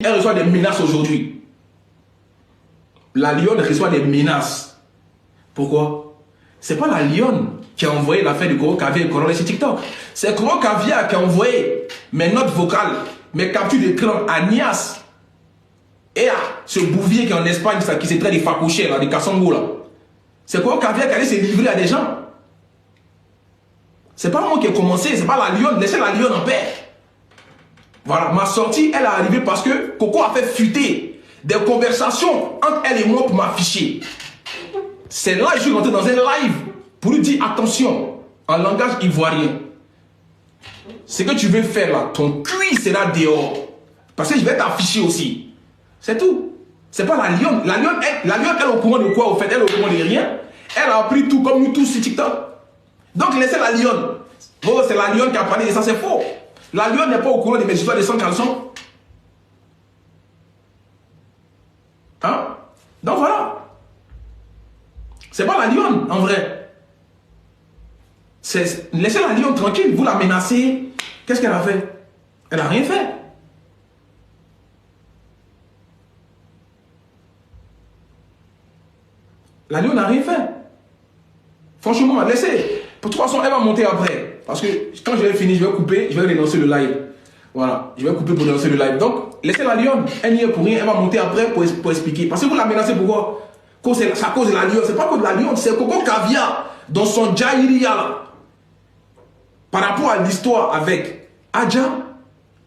Elle reçoit des menaces aujourd'hui. La lionne reçoit des menaces. Pourquoi? C'est pas la lionne qui a envoyé l'affaire de Koro Caviar et Corolet sur TikTok. C'est Koro Caviar qui a envoyé mes notes vocales, mes captures d'écran à Nias et à ce bouvier qui est en Espagne, ça, qui s'est traité des facochers, là, des Kassongo, là. C'est Koro Caviar qui allait se livrer à des gens. C'est pas moi qui ai commencé, c'est pas la lionne. Laissez la lionne en paix. Voilà, ma sortie, elle est arrivée parce que Coco a fait fuiter des conversations entre elle et moi pour m'afficher. C'est là que je suis rentré dans un live pour lui dire attention, en langage ivoirien. Ce que tu veux faire là, ton cul sera dehors. Parce que je vais t'afficher aussi. C'est tout. C'est pas la lionne. La lionne, elle est au courant de quoi au fait? Elle est au courant de rien. Elle a appris tout comme nous tous sur TikTok. Donc laissez la lionne. Oh, c'est la lionne qui a parlé de ça, c'est faux. La lionne n'est pas au courant de mes histoires de 100 caleçons. Hein? Donc voilà. C'est pas la lionne, en vrai. Laissez la lionne tranquille. Vous la menacez. Qu'est-ce qu'elle a fait? Elle n'a rien fait. La lionne n'a rien fait. Franchement, laissez. De toute façon, elle va monter après. Parce que quand je vais finir, je vais couper, je vais relancer le live. Voilà, je vais couper pour relancer le live. Donc, laissez la lionne. Elle n'y est pour rien. Elle va monter après pour expliquer. Parce que vous la menacez pourquoi? C'est à cause de la lionne. C'est pas à cause de la lionne, c'est Coco Caviar dans son Jaïria. Par rapport à l'histoire avec Adja,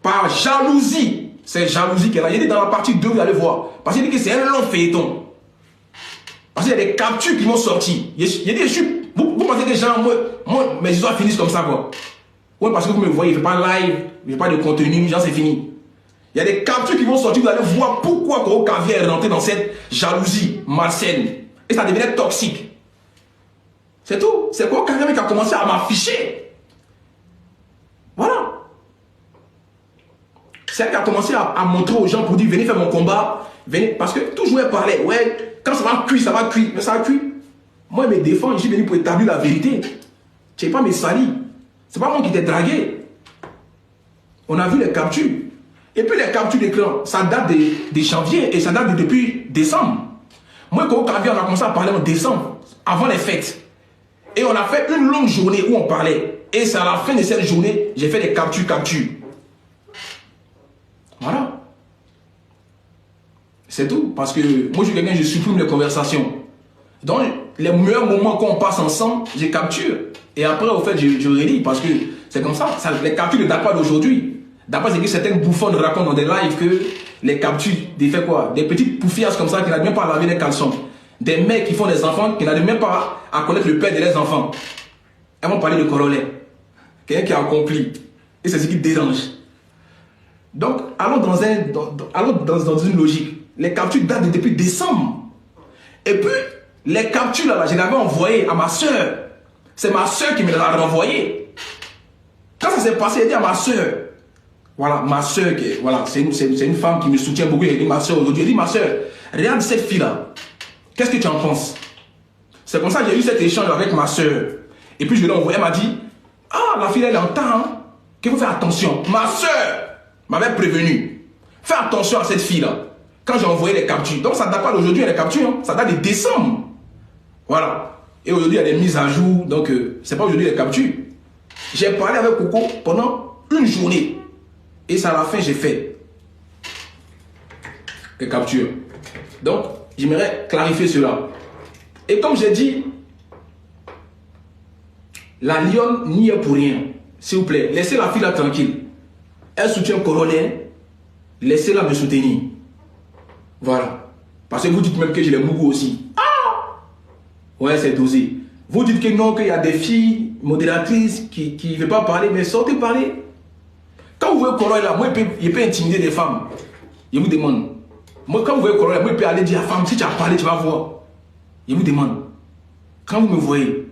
par jalousie. C'est jalousie qu'elle a. Il dit dans la partie 2, vous allez voir. Parce qu'il dit que c'est un long feuilleton. Parce qu'il y a des captures qui m'ont sorti. Il dit, vous pensez que genre, moi, mes histoires finissent comme ça, quoi. Oui, parce que vous me voyez, il ne fait pas live, il ne fait pas de contenu, genre c'est fini. Il y a des captures qui vont sortir, vous allez voir pourquoi Koro Caviar est rentré dans cette jalousie malsaine. Et ça devenait toxique. C'est tout. C'est Koro Caviar qui a commencé à m'afficher. Voilà. C'est elle qui a commencé à montrer aux gens pour dire, venez faire mon combat. Venez. Parce que toujours elle parlait, ouais, quand ça va cuire, ça va cuire. Mais ça va cuire. Moi, je me défends, je suis venu pour établir la vérité. Tu n'es pas mes salis. C'est pas moi qui t'ai dragué. On a vu les captures. Et puis les captures d'écran, ça date de janvier et ça date depuis décembre. Moi, Koro Caviar, on a commencé à parler en décembre, avant les fêtes. Et on a fait une longue journée où on parlait. Et c'est à la fin de cette journée, j'ai fait des captures. Voilà. C'est tout. Parce que moi, je suis quelqu'un, je supprime les conversations. Donc, les meilleurs moments qu'on passe ensemble, j'ai capture. Et après, au fait, je relis parce que c'est comme ça. Les captures ne datent pas d'aujourd'hui. D'après ce que certains bouffons racontent dans des lives, que les captures, des faits quoi? Des petites poufiasses comme ça qui n'arrivent même pas à laver les caleçons. Des mecs qui font des enfants qui n'arrivent même pas à connaître le père de leurs enfants. Elles vont parler de Corolet. Quelqu'un qui a accompli. Et c'est ce qui dérange. Donc, allons dans une logique. Les captures datent depuis décembre. Et puis, les captures là, je les avais envoyées à ma soeur. C'est ma soeur qui me les a renvoyées. Quand ça s'est passé, j'ai dit à ma soeur. Voilà, ma soeur, voilà, c'est une femme qui me soutient beaucoup. J'ai dit ma soeur aujourd'hui. J'ai dit ma soeur, regarde cette fille-là. Qu'est-ce que tu en penses? C'est comme ça que j'ai eu cet échange avec ma soeur. Et puis je l'ai envoyé, elle m'a dit, ah, la fille elle entend, hein, qu'il faut faire attention. Ma soeur m'avait prévenu. Fais attention à cette fille-là. Quand j'ai envoyé les captures. Donc ça ne date pas d'aujourd'hui les captures, hein, ça date de décembre. Voilà. Et aujourd'hui, il y a des mises à jour. Donc, c'est pas aujourd'hui les captures. J'ai parlé avec Coco pendant une journée. Et c'est à la fin, j'ai fait les captures. Donc, j'aimerais clarifier cela. Et comme j'ai dit, la lionne n'y est pour rien. S'il vous plaît, laissez la fille là tranquille. Elle soutient Corolet. Laissez-la me soutenir. Voilà. Parce que vous dites même que j'ai les mougous aussi. Ouais, c'est dosé. Vous dites que non, qu'il y a des filles modératrices qui ne veulent pas parler, mais sortez parler. Quand vous voyez Corolla là, moi, il peut intimider des femmes. Je vous demande. Moi, quand vous voyez Corolla, moi, il peut aller dire à la femme, si tu as parlé, tu vas voir. Je vous demande. Quand vous me voyez,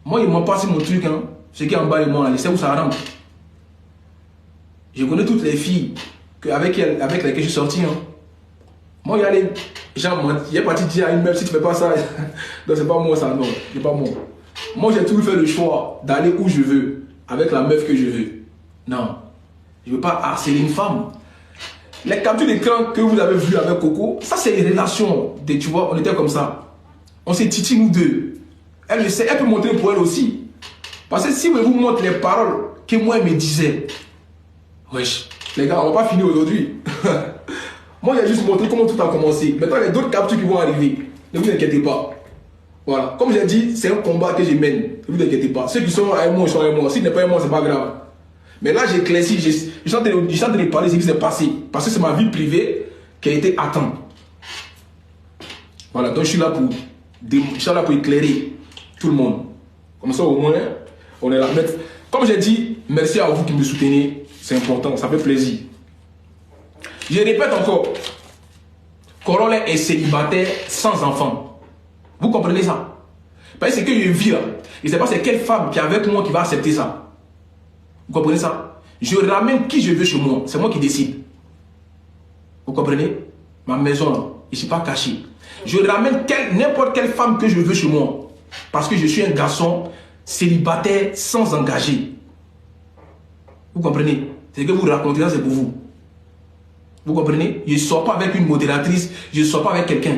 moi, il m'a passé mon truc, hein. Ce qui est en bas de moi, là, je sais où ça rentre. Je connais toutes les filles avec lesquelles je suis sorti, hein. Moi, il y a les gens, il est parti dire à une meuf, si tu ne fais pas ça, donc c'est pas moi ça, non, c'est pas moi. Moi, j'ai toujours fait le choix d'aller où je veux, avec la meuf que je veux. Non, je ne veux pas harceler une femme. Les captures d'écran que vous avez vues avec Coco, ça c'est une relation. Tu vois, on était comme ça. On s'est titi nous deux. Elle le sait, elle peut montrer pour elle aussi. Parce que si je vous montre les paroles que moi elle me disait, wesh, les gars, on va pas finir aujourd'hui. Moi, j'ai juste montré comment tout a commencé. Maintenant, il y a d'autres captures qui vont arriver. Ne vous inquiétez pas. Voilà. Comme j'ai dit, c'est un combat que je mène. Ne vous inquiétez pas. Ceux qui sont avec moi, ils sont avec moi. S'ils n'est pas avec moi, c'est pas grave. Mais là, j'ai éclairci. Je suis en train de parler de ce qui s'est passé. Parce que c'est ma vie privée qui a été atteinte. Voilà. Donc, je suis là pour éclairer tout le monde. Comme ça, au moins, on est là. Mais, comme j'ai dit, merci à vous qui me soutenez. C'est important. Ça fait plaisir. Je répète encore. Korole est célibataire sans enfant. Vous comprenez ça? Parce que c'est que je vis là. Je ne sais pas c'est quelle femme qui est avec moi qui va accepter ça. Vous comprenez ça? Je ramène qui je veux chez moi. C'est moi qui décide. Vous comprenez? Ma maison là. Je ne suis pas caché. Je ramène n'importe quelle femme que je veux chez moi. Parce que je suis un garçon célibataire sans engagé. Vous comprenez? C'est que vous racontez ça, c'est pour vous. Vous comprenez? Je ne sors pas avec une modératrice, je ne sors pas avec quelqu'un.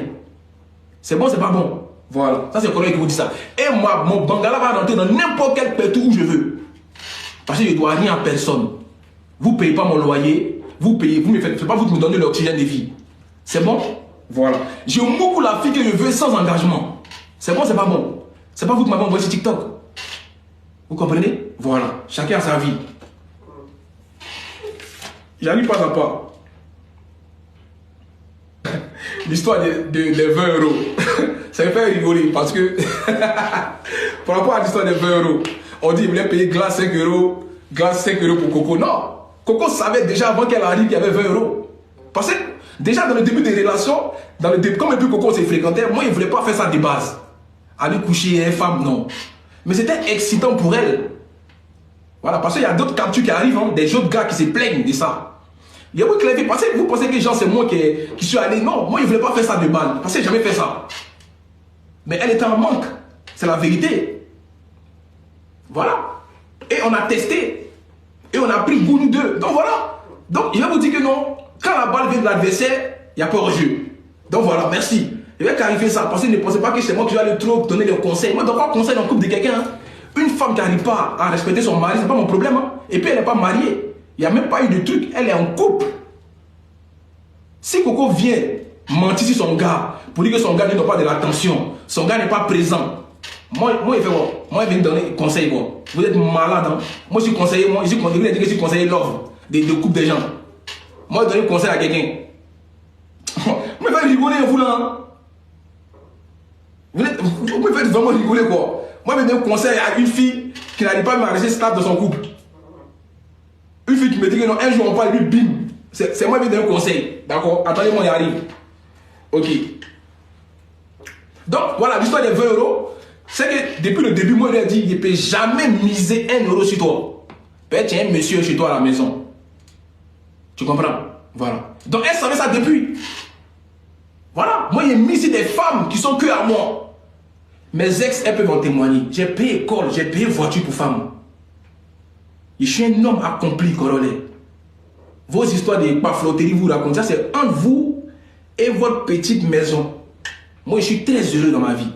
C'est bon, c'est pas bon. Voilà, ça c'est correct qui vous dit ça. Et moi, mon bangala va rentrer dans n'importe quel pétou où je veux. Parce que je ne dois rien à personne. Vous ne payez pas mon loyer, vous payez, vous me faites, c'est pas vous qui me donnez l'oxygène de vie. C'est bon? Voilà. Je m'occupe la fille que je veux sans engagement. C'est bon, c'est pas bon. C'est pas vous qui m'avez envoyé sur TikTok. Vous comprenez? Voilà, chacun a sa vie. J'arrive pas à pas. L'histoire des 20 euros. Ça me fait rigoler parce que par rapport à l'histoire des 20 euros, on dit qu'il voulait payer glace 5 euros, glace 5 euros pour Coco. Non, Coco savait déjà avant qu'elle arrive qu'il y avait 20 euros. Parce que déjà dans le début des relations, comme et puis Coco s'est fréquenté, moi il ne voulait pas faire ça de base. Aller coucher une femme, non. Mais c'était excitant pour elle. Voilà, parce qu'il y a d'autres captures qui arrivent, hein, des autres gars qui se plaignent de ça. Il y a vous qui l'avez passé, vous pensez que genre c'est moi qui suis allé. Non, moi je ne voulais pas faire ça de mal. Parce que j'ai jamais fait ça. Mais elle était en manque. C'est la vérité. Voilà. Et on a testé. Et on a pris goût nous deux. Donc voilà. Donc je vais vous dire que non. Quand la balle vient de l'adversaire, il n'y a pas hors-jeu. Donc voilà, merci. Je vais clarifier ça. Parce que ne pensez pas que c'est moi qui vais aller trop donner des conseils. Moi, je ne dois pas conseiller dans le couple de quelqu'un. Hein. Une femme qui n'arrive pas à respecter son mari, ce n'est pas mon problème. Hein. Et puis elle n'est pas mariée. Il n'y a même pas eu de truc. Elle est en couple. Si Coco vient mentir sur son gars, pour dire que son gars ne donne pas de l'attention, son gars n'est pas présent, moi il fait quoi? Moi il vient me donner conseil quoi. Vous êtes malade hein? Moi je suis conseiller, moi je suis conseiller love de couple des gens. Moi je donne conseil à quelqu'un. Vous me faites rigoler vous là hein? Vous me faites vraiment rigoler quoi. Moi je donne conseil à une fille qui n'arrive pas à rester stable dans son couple. Une fille qui me dit que non, un jour on parle, lui bim. C'est moi qui donne un conseil. D'accord? Attendez-moi, y arrive. Ok. Donc, voilà, l'histoire des 20 euros, c'est que depuis le début, moi, je lui ai dit, il ne peut jamais miser 1 euro sur toi. Peut-être qu'il y a un monsieur chez toi à la maison. Tu comprends? Voilà. Donc, elle savait ça depuis. Voilà. Moi, j'ai mis ici des femmes qui sont que à moi. Mes ex, elles peuvent en témoigner. J'ai payé école, j'ai payé voiture pour femmes. Je suis un homme accompli, Korole. Vos histoires de pafloterie, vous racontez, ça c'est entre vous et votre petite maison. Moi, je suis très heureux dans ma vie.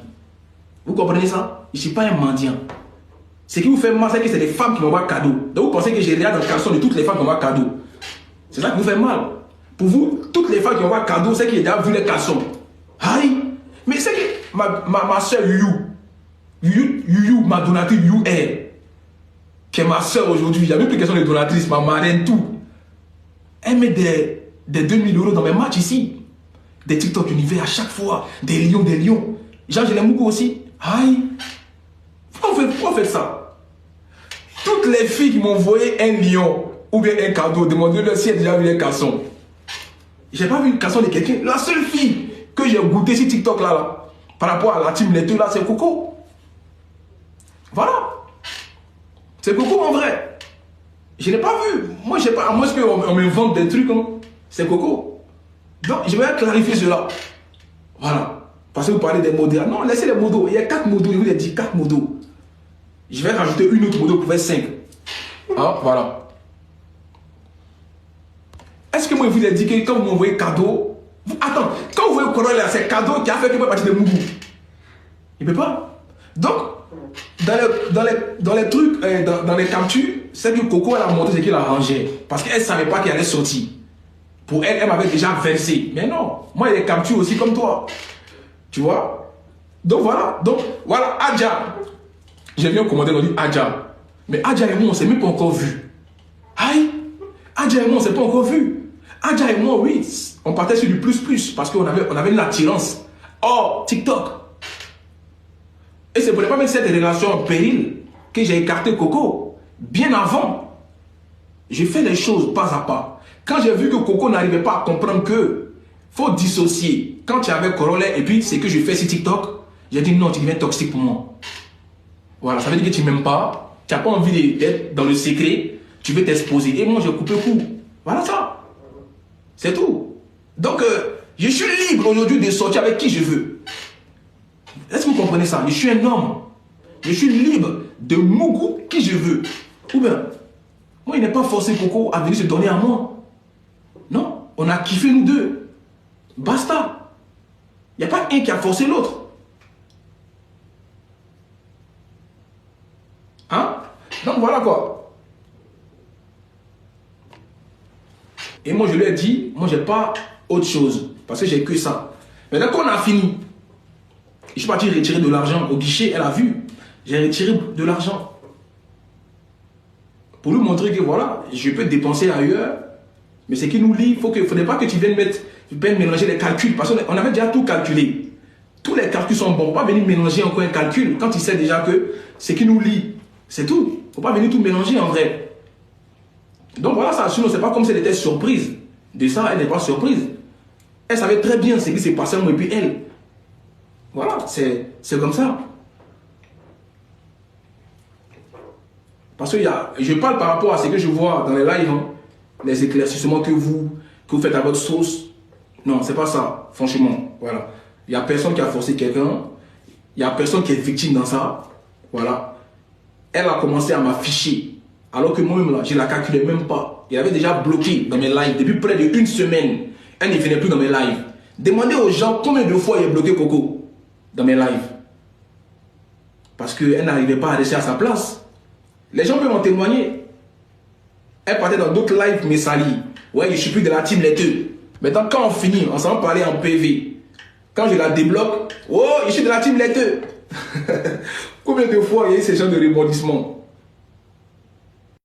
Vous comprenez ça? Je ne suis pas un mendiant. Ce qui vous fait mal, c'est que c'est des femmes qui m'envoient cadeau. Donc vous pensez que j'ai rien dans le caleçon de toutes les femmes qui m'envoient cadeau. C'est ça qui vous fait mal. Pour vous, toutes les femmes qui m'envoient cadeau, c'est qu'il y a déjà vu les caleçons. Aïe! Mais c'est que ma soeur Yuyu, ma donatrice Yuyu, qui est ma soeur aujourd'hui, il n'y a même plus question de donatrice, ma marraine, tout. Elle met des 2000 euros dans mes matchs ici. Des TikTok univers à chaque fois. Des lions, des lions. Genre, je l'aime beaucoup aussi. Aïe. Pourquoi faire ça? Toutes les filles qui m'ont envoyé un lion ou bien un cadeau, demandez-leur si elles ont déjà vu les cassons. J'ai pas vu une casson de quelqu'un. La seule fille que j'ai goûté sur TikTok là, par rapport à la team laiteux là, c'est Coco. Voilà. C'est Coco en vrai. Je n'ai pas vu. Moi, je sais pas. À moins qu'on m'invente des trucs. Hein. C'est Coco. Donc, je vais clarifier cela. Voilà. Parce que vous parlez des modos. Non, laissez les modos. Il y a 4 modos. Je vous ai dit 4 modos. Je vais rajouter une autre modo pour faire 5. Ah, voilà. Est-ce que moi, je vous ai dit que quand vous m'envoyez cadeau, attends, quand vous voyez Coco là, c'est cadeau qui a fait que moi, partir de Mougou. Il ne peut pas. Donc, dans les trucs, dans les captures, c'est que Coco, elle a montré ce qu'il a rangé. Parce qu'elle ne savait pas qu'il allait sortir. Pour elle, elle m'avait déjà versé. Mais non, moi, il y a des captures aussi comme toi. Tu vois? Donc voilà, Adja. J'ai vu un commentaire, on dit Adja. Mais Adja et moi, on ne s'est même pas encore vu. Aïe! Adja et moi, on ne s'est pas encore vu. Adja et moi, oui, on partait sur du plus, parce qu'on avait une attirance. Oh, TikTok. Et c'est pour ne pas mettre cette relation en péril que j'ai écarté Coco. Bien avant, j'ai fait les choses pas à pas. Quand j'ai vu que Coco n'arrivait pas à comprendre que faut dissocier. Quand tu avais Corollaire et puis c'est que je fais sur TikTok, j'ai dit non, tu deviens toxique pour moi. Voilà, ça veut dire que tu m'aimes pas, tu n'as pas envie d'être dans le secret, tu veux t'exposer. Et moi, j'ai coupé court. Voilà ça. C'est tout. Donc, je suis libre aujourd'hui de sortir avec qui je veux. Est-ce que vous comprenez ça? Je suis un homme. Je suis libre de Mougou qui je veux. Ou bien, moi, il n'est pas forcé Coco à venir se donner à moi. Non, on a kiffé nous deux. Basta. Il n'y a pas un qui a forcé l'autre. Hein? Donc voilà quoi. Et moi, je lui ai dit, moi, j'ai pas autre chose. Parce que j'ai que ça. Maintenant qu'on a fini, je suis parti retirer de l'argent au guichet, elle a vu. J'ai retiré de l'argent. Pour lui montrer que voilà, je peux dépenser ailleurs. Mais ce qui nous lie, il ne faudrait pas que tu viennes mélanger les calculs. Parce qu'on avait déjà tout calculé. Tous les calculs sont bons. Il ne faut pas venir mélanger encore un calcul quand il sait déjà que ce qui nous lie, c'est tout. Il ne faut pas venir tout mélanger en vrai. Donc voilà ça. Sinon, ce n'est pas comme si elle était surprise. De ça, elle n'est pas surprise. Elle savait très bien ce qui s'est passé moi et puis elle. Voilà, c'est comme ça. Parce que je parle par rapport à ce que je vois dans les lives, hein, les éclaircissements que vous faites à votre sauce. Non, c'est pas ça, franchement. Voilà. Il n'y a personne qui a forcé quelqu'un. Il n'y a personne qui est victime dans ça. Voilà. Elle a commencé à m'afficher. Alors que moi-même, là, je ne la calculais même pas. Il avait déjà bloqué dans mes lives. Depuis près d'1 semaine, elle ne venait plus dans mes lives. Demandez aux gens combien de fois il a bloqué Coco dans mes lives. Parce qu'elle n'arrivait pas à rester à sa place. Les gens peuvent en témoigner. Elle partait dans d'autres lives, mais salie. Ouais, je suis plus de la team les deux. Maintenant, quand on finit, on s'en parlait en PV. Quand je la débloque, oh, je suis de la team les deux. Combien de fois il y a eu ces gens de rebondissement?